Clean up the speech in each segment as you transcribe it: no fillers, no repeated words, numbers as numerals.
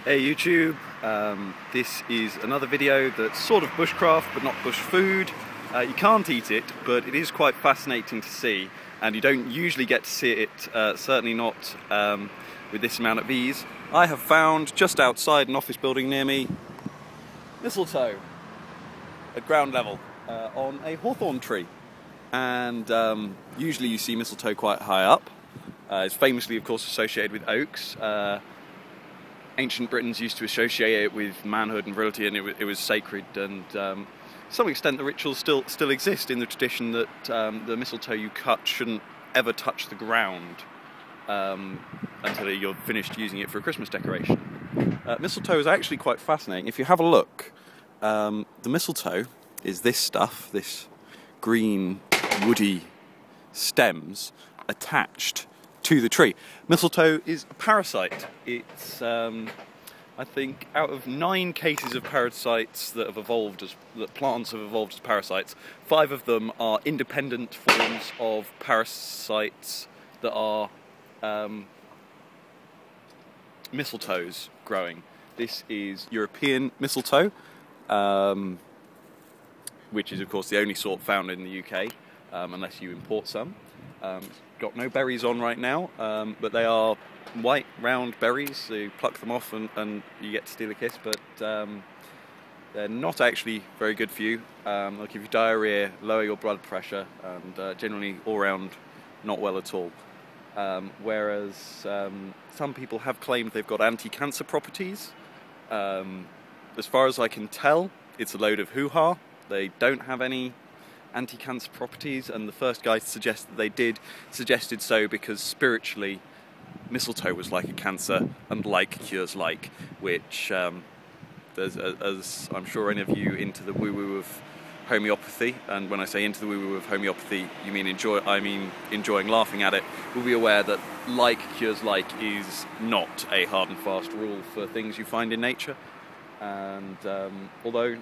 Hey YouTube, this is another video that's sort of bushcraft but not bush food. You can't eat it, but it is quite fascinating to see, and you don't usually get to see it, certainly not with this amount of ease. I have found, just outside an office building near me, mistletoe at ground level on a hawthorn tree. And usually you see mistletoe quite high up. It's famously, of course, associated with oaks. Ancient Britons used to associate it with manhood and virility, and it was sacred. And to some extent, the rituals still exist in the tradition that the mistletoe you cut shouldn't ever touch the ground until you're finished using it for a Christmas decoration. Mistletoe is actually quite fascinating. If you have a look, the mistletoe is this stuff, this green, woody stems attached to the tree. Mistletoe is a parasite. It's, I think, out of 9 cases of parasites that have evolved that plants have evolved as parasites, 5 of them are independent forms of parasites that are mistletoes growing. This is European mistletoe, which is of course the only sort found in the UK, unless you import some. Got no berries on right now, but they are white round berries, so you pluck them off and you get to steal a kiss, but they're not actually very good for you. They'll give you diarrhea, lower your blood pressure, and generally all round not well at all. Whereas some people have claimed they've got anti-cancer properties. As far as I can tell, it's a load of hoo-ha. They don't have any anti-cancer properties, and the first guy to suggest that they did suggested so because spiritually mistletoe was like a cancer and like cures like, which as I'm sure any of you into the woo-woo of homeopathy, and when I say into the woo-woo of homeopathy I mean enjoying laughing at it, will be aware that like cures like is not a hard and fast rule for things you find in nature. And although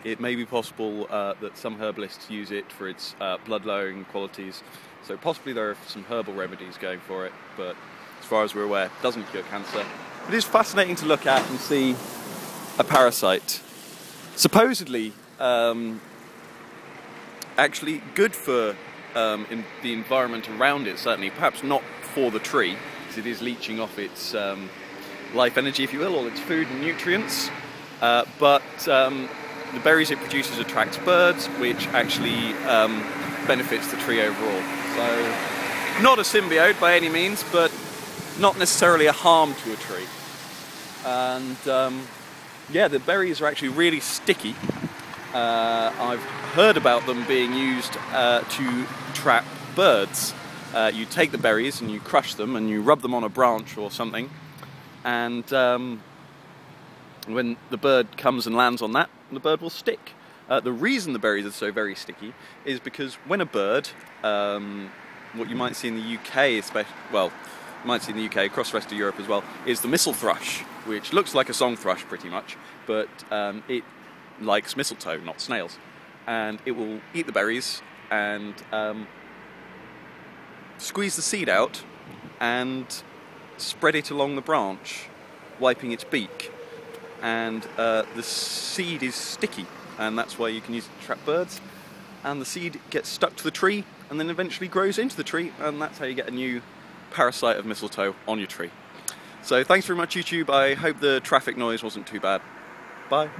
it may be possible that some herbalists use it for its blood-lowering qualities, so possibly there are some herbal remedies going for it, but as far as we're aware, it doesn't cure cancer. It is fascinating to look at and see a parasite, supposedly actually good for in the environment around it, certainly, perhaps not for the tree, because it is leeching off its life energy, if you will, all its food and nutrients, but the berries it produces attracts birds, which actually benefits the tree overall. So, not a symbiote by any means, but not necessarily a harm to a tree. And yeah, the berries are actually really sticky. I've heard about them being used to trap birds. You take the berries and you crush them and you rub them on a branch or something, and when the bird comes and lands on that, the bird will stick. The reason the berries are so very sticky is because when a bird, what you might see in the UK, especially, well, you might see in the UK, across the rest of Europe as well, is the mistle thrush, which looks like a song thrush pretty much, but it likes mistletoe, not snails. And it will eat the berries and squeeze the seed out and spread it along the branch, wiping its beak. And the seed is sticky, and that's why you can use it to trap birds, and the seed gets stuck to the tree and then eventually grows into the tree, and that's how you get a new parasite of mistletoe on your tree. So thanks very much YouTube, I hope the traffic noise wasn't too bad. Bye.